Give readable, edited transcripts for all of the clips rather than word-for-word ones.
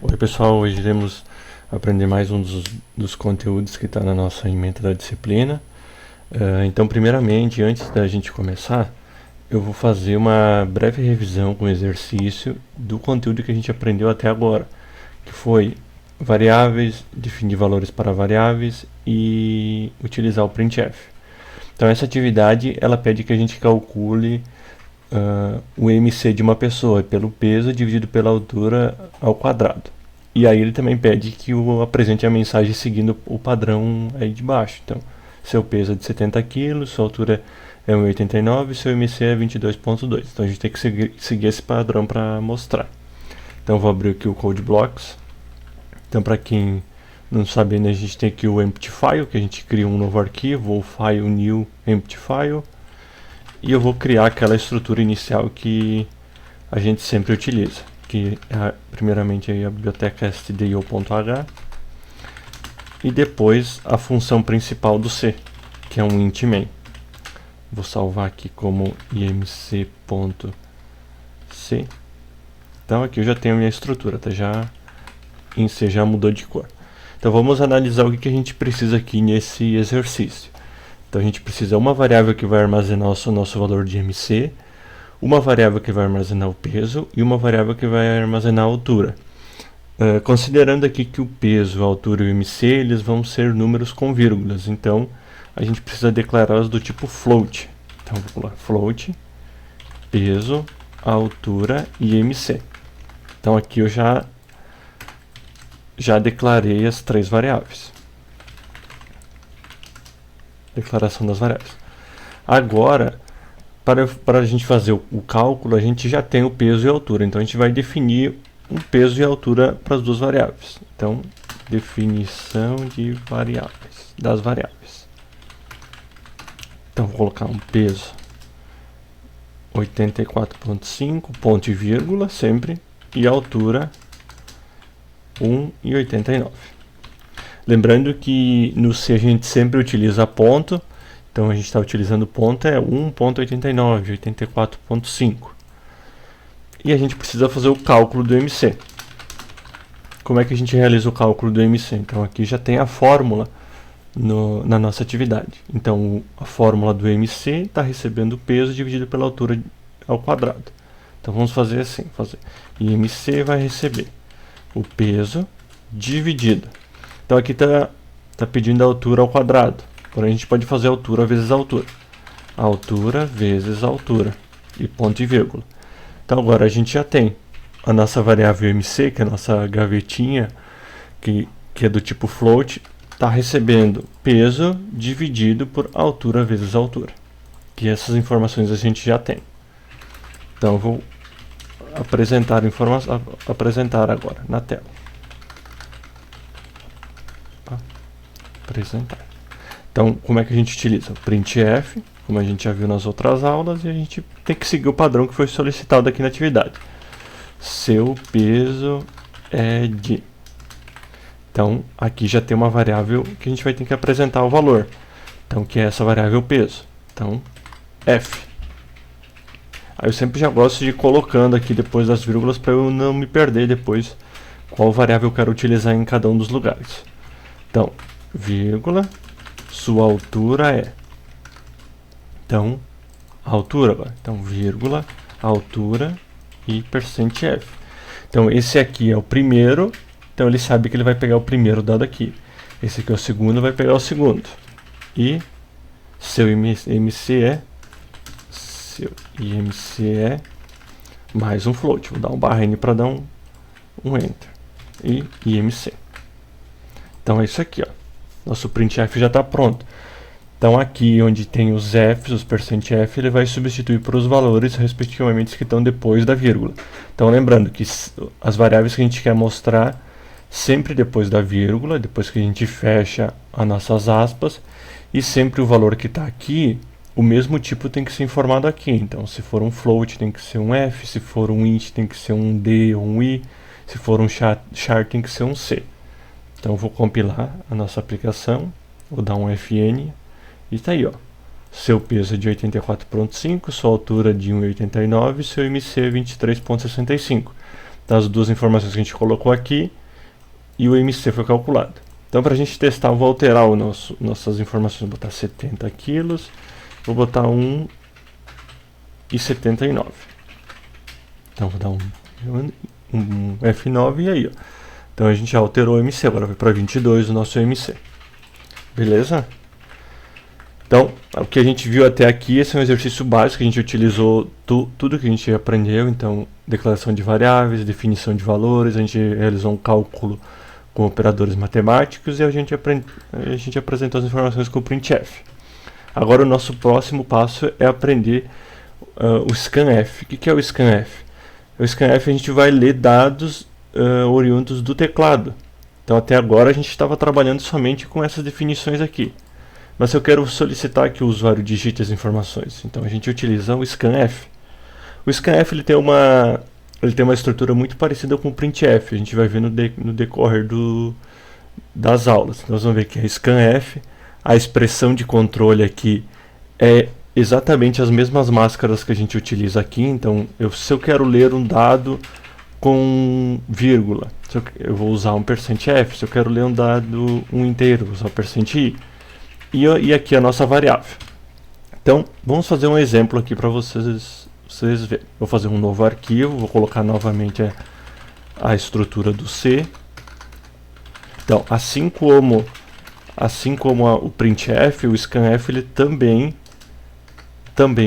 Oi pessoal, hoje iremos aprender mais um dos conteúdos que está na nossa ementa da disciplina. Então primeiramente, antes da gente começar, eu vou fazer uma breve revisão com exercício do conteúdo que a gente aprendeu até agora, que foi variáveis, definir valores para variáveis e utilizar o printf. Então essa atividade ela pede que a gente calcule o MC de uma pessoa pelo peso dividido pela altura ao quadrado. E aí ele também pede que eu apresente a mensagem seguindo o padrão aí de baixo. Então, seu peso é de 70 kg, sua altura é 1,89 e seu MC é 22,2. Então a gente tem que seguir esse padrão para mostrar. Então eu vou abrir aqui o Code Blocks. Então para quem não sabe ainda, a gente tem aqui o empty file, que a gente cria um novo arquivo, ou file new empty file. E eu vou criar aquela estrutura inicial que a gente sempre utiliza, que é primeiramente a biblioteca stdio.h e depois a função principal do C, que é um int main. Vou salvar aqui como imc.c. Então aqui eu já tenho a minha estrutura, tá? Em C já mudou de cor. Então vamos analisar o que a gente precisa aqui nesse exercício. Então a gente precisa de uma variável que vai armazenar o nosso valor de MC, uma variável que vai armazenar o peso e uma variável que vai armazenar a altura. Considerando aqui que o peso, a altura e o MC eles vão ser números com vírgulas, então a gente precisa declará-los do tipo float. Então vamos lá, float, peso, altura e MC. Então aqui eu já declarei as três variáveis. Declaração das variáveis. Agora, para a gente fazer o cálculo, a gente já tem o peso e a altura. Então, a gente vai definir o peso e a altura para as duas variáveis. Então, definição de variáveis, das variáveis. Então, vou colocar um peso 84,5, ponto e vírgula, sempre, e a altura 1,89. Lembrando que no C a gente sempre utiliza ponto, então a gente está utilizando ponto é 1,89, 84,5. E a gente precisa fazer o cálculo do MC. Como é que a gente realiza o cálculo do MC? Então aqui já tem a fórmula na nossa atividade. Então a fórmula do MC está recebendo o peso dividido pela altura ao quadrado. Então vamos fazer assim, IMC vai receber o peso dividido. Então aqui está pedindo a altura ao quadrado. Porém a gente pode fazer altura vezes altura. Altura vezes altura. E ponto e vírgula. Então agora a gente já tem a nossa variável MC, que é a nossa gavetinha, que é do tipo float, está recebendo peso dividido por altura vezes altura. Que essas informações a gente já tem. Então eu vou apresentar agora na tela. Apresentar. Então, como é que a gente utiliza? O printf, como a gente já viu nas outras aulas, e a gente tem que seguir o padrão que foi solicitado aqui na atividade. Seu peso é de... Então, aqui já tem uma variável que a gente vai ter que apresentar o valor. Então, que é essa variável peso. Então, f. Aí eu sempre já gosto de ir colocando aqui depois das vírgulas para eu não me perder depois qual variável eu quero utilizar em cada um dos lugares. Então, vírgula, sua altura é. Então, a altura agora. Então, vírgula, altura e %f. Então, esse aqui é o primeiro. Então, ele sabe que ele vai pegar o primeiro dado aqui. Esse aqui é o segundo, vai pegar o segundo. E seu IMC é mais um float. Vou dar um barra N para dar um Enter. E IMC. Então, é isso aqui, ó. Nosso printf já está pronto. Então aqui onde tem os f's, os %f, ele vai substituir por os valores respectivamente que estão depois da vírgula. Então lembrando que as variáveis que a gente quer mostrar sempre depois da vírgula, depois que a gente fecha as nossas aspas, e sempre o valor que está aqui, o mesmo tipo tem que ser informado aqui. Então se for um float tem que ser um f, se for um int tem que ser um d ou um i, se for um char tem que ser um c. Então eu vou compilar a nossa aplicação, vou dar um fn, e está aí, ó. Seu peso é de 84,5, sua altura de 1,89 e seu MC é 23,65. das duas informações que a gente colocou aqui e o MC foi calculado. Então, para a gente testar, eu vou alterar nossas informações. Vou botar 70 quilos, vou botar 1,79. Então, vou dar um F9 e aí, ó. Então, a gente já alterou o MC, agora vai para 22 o nosso MC. Beleza? Então, o que a gente viu até aqui, esse é um exercício básico, a gente utilizou tudo que a gente aprendeu, então, declaração de variáveis, definição de valores, a gente realizou um cálculo com operadores matemáticos e a gente apresentou as informações com o printf. Agora o nosso próximo passo é aprender o scanf. O que é o scanf? O scanf a gente vai ler dados oriundos do teclado. Então até agora a gente estava trabalhando somente com essas definições aqui. Mas eu quero solicitar que o usuário digite as informações. Então a gente utiliza o scanf. O scanf ele tem uma estrutura muito parecida com o printf. A gente vai ver no decorrer das aulas. Então nós vamos ver que a scanf, a expressão de controle aqui é exatamente as mesmas máscaras que a gente utiliza aqui. Então se eu quero ler um dado com vírgula, eu vou usar um %f. Se eu quero ler um dado inteiro, vou usar o %i. E aqui a nossa variável. Então, vamos fazer um exemplo aqui para vocês verem. Vou fazer um novo arquivo, vou colocar novamente a estrutura do C. Então, assim como o printf, o scanf ele também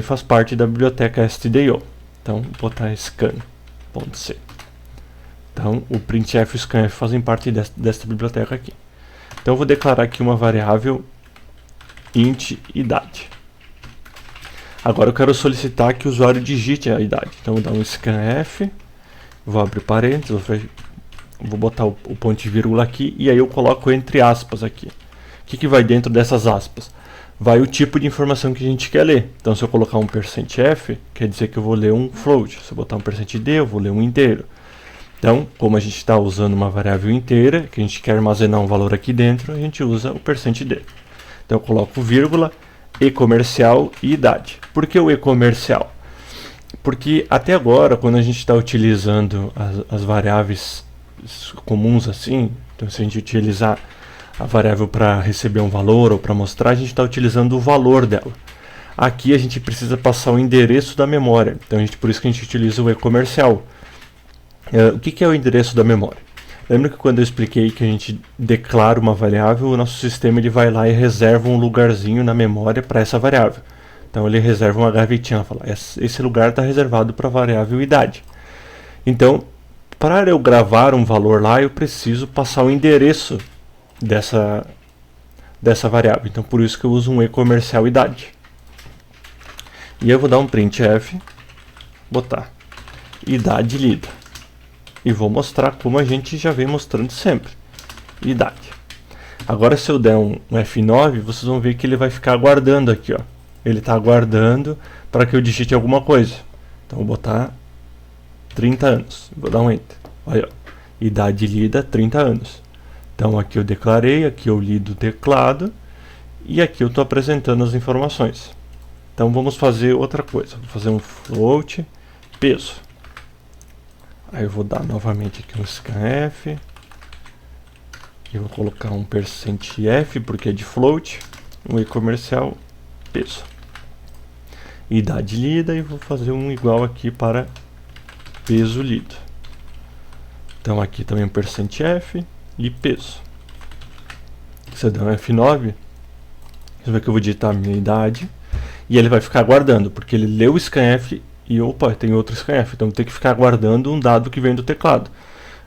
faz parte da biblioteca stdio. Então, vou botar scan.c. Então, o printf e o scanf fazem parte desta biblioteca aqui. Então, eu vou declarar aqui uma variável int idade. Agora eu quero solicitar que o usuário digite a idade. Então vou dar um scanf, vou abrir parênteses, vou botar o ponto de vírgula aqui e aí eu coloco entre aspas aqui. O que vai dentro dessas aspas? Vai o tipo de informação que a gente quer ler. Então se eu colocar um %f, quer dizer que eu vou ler um float. Se eu botar um %d, eu vou ler um inteiro. Então, como a gente está usando uma variável inteira, que a gente quer armazenar um valor aqui dentro, a gente usa o %d. Então eu coloco vírgula, e-comercial e idade. Por que o e-comercial? Porque até agora, quando a gente está utilizando as variáveis comuns assim, então se a gente utilizar a variável para receber um valor ou para mostrar, a gente está utilizando o valor dela. Aqui a gente precisa passar o endereço da memória, então por isso que a gente utiliza o e-comercial. O que é o endereço da memória? Lembra que quando eu expliquei que a gente declara uma variável, o nosso sistema ele vai lá e reserva um lugarzinho na memória para essa variável. Então ele reserva uma gavetinha, fala, esse lugar está reservado para a variável idade. Então, para eu gravar um valor lá, eu preciso passar o endereço dessa variável. Então por isso que eu uso um e-comercial idade. E eu vou dar um printf, botar idade lida. E vou mostrar como a gente já vem mostrando sempre. Idade. Agora se eu der um F9, vocês vão ver que ele vai ficar aguardando aqui, ó. Ele está aguardando para que eu digite alguma coisa. Então vou botar 30 anos. Vou dar um Enter. Olha, ó. Idade lida 30 anos. Então aqui eu declarei, aqui eu li do teclado. E aqui eu estou apresentando as informações. Então vamos fazer outra coisa. Vou fazer um float peso. Aí eu vou dar novamente aqui um scanf. E vou colocar um %f porque é de float. Um e-comercial peso. Idade lida e vou fazer um igual aqui para peso lido. Então aqui também um %f e peso. Se eu der um F9, você vê que eu vou digitar a minha idade. E ele vai ficar aguardando, porque ele leu o scanf e opa, tem outro scanf, então tem que ficar aguardando um dado que vem do teclado.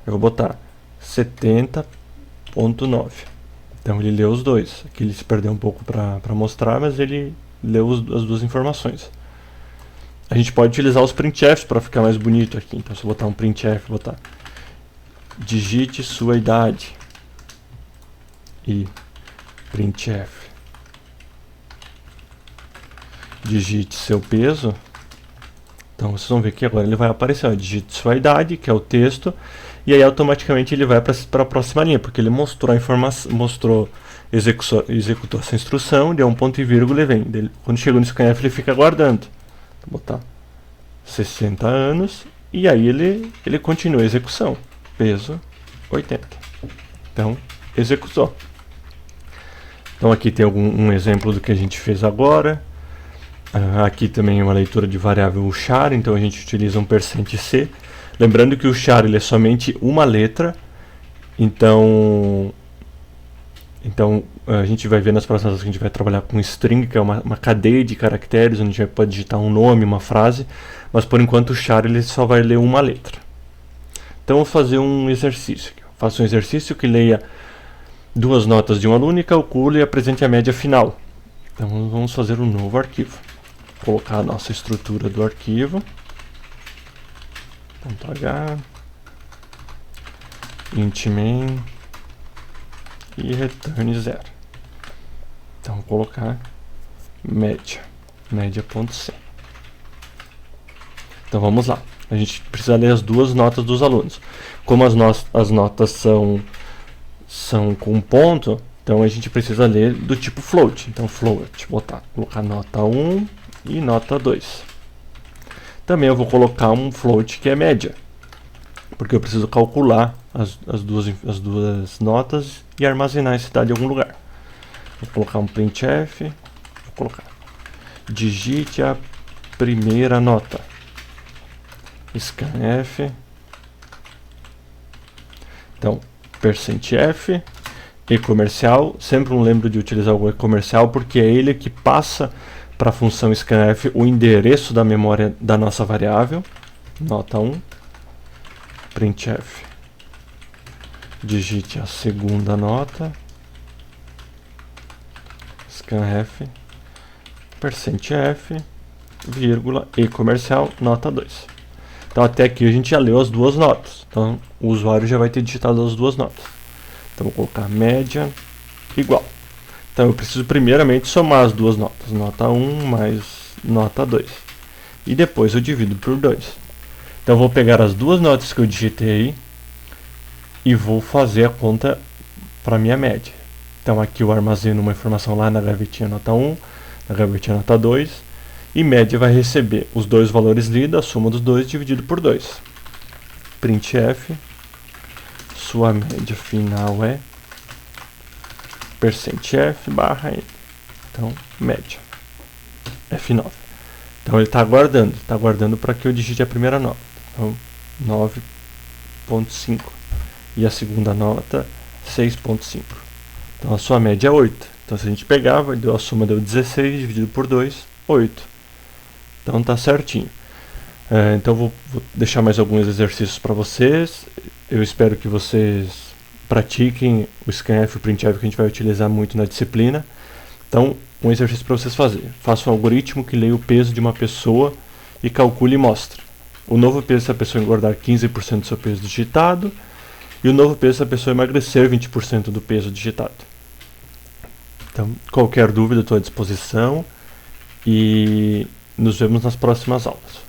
Eu vou botar 70.9. Então ele leu os dois. Aqui ele se perdeu um pouco para mostrar, mas ele leu as duas informações. A gente pode utilizar os printfs para ficar mais bonito aqui. Então se eu botar um printf, vou botar digite sua idade e printf digite seu peso. Então vocês vão ver que agora ele vai aparecer, ó, digite sua idade, que é o texto, e aí automaticamente ele vai para a próxima linha, porque ele mostrou a informação, executou essa instrução, deu um ponto e vírgula e vem. Quando chegou no scanf ele fica aguardando. Vou botar 60 anos E aí ele continua a execução. Peso 80. Então, executou. Então aqui tem um exemplo do que a gente fez agora. Aqui também é uma leitura de variável char, então a gente utiliza um %c. Lembrando que o char ele é somente uma letra, então a gente vai ver nas próximas aulas que a gente vai trabalhar com string, que é uma cadeia de caracteres, onde a gente pode digitar um nome, uma frase, mas por enquanto o char ele só vai ler uma letra. Então eu vou fazer um exercício. Faço um exercício que leia 2 notas de um aluno e calcule e apresente a média final. Então vamos fazer um novo arquivo. Vou colocar a nossa estrutura do arquivo. .h int main e return 0. Então vou colocar média.c. Então vamos lá. A gente precisa ler as 2 notas dos alunos. Como as notas são com ponto, então a gente precisa ler do tipo float. Então float, colocar nota 1 e nota 2. Também eu vou colocar um float que é média, porque eu preciso calcular as duas notas e armazenar esse dado em algum lugar. Vou colocar um printf, vou colocar digite a primeira nota, scanf, então %f, e comercial, sempre não lembro de utilizar o e comercial, porque é ele que passa para a função scanf o endereço da memória da nossa variável, nota 1, printf, digite a segunda nota, scanf, %f, vírgula, e comercial, nota 2. Então até aqui a gente já leu as 2 notas, então o usuário já vai ter digitado as 2 notas. Então vou colocar média igual. Então eu preciso primeiramente somar as 2 notas, nota 1 mais nota 2. E depois eu divido por 2. Então eu vou pegar as 2 notas que eu digitei e vou fazer a conta para a minha média. Então aqui eu armazeno uma informação lá na gavetinha nota 1, na gavetinha nota 2, e média vai receber os 2 valores lidos, a soma dos 2 dividido por 2. Printf, sua média final é %f barra n. Então, média. F9. Então ele está aguardando para que eu digite a primeira nota. Então, 9.5. E a segunda nota, 6.5. Então a sua média é 8. Então se a gente pegar, a soma deu 16, dividido por 2, 8. Então está certinho. Então vou deixar mais alguns exercícios para vocês. Eu espero que vocês pratiquem o scanf e o printf, que a gente vai utilizar muito na disciplina. Então, um exercício para vocês fazerem. Faça um algoritmo que leia o peso de uma pessoa e calcule e mostre. O novo peso se a pessoa engordar 15% do seu peso digitado, e o novo peso se a pessoa emagrecer 20% do peso digitado. Então, qualquer dúvida, estou à disposição, e nos vemos nas próximas aulas.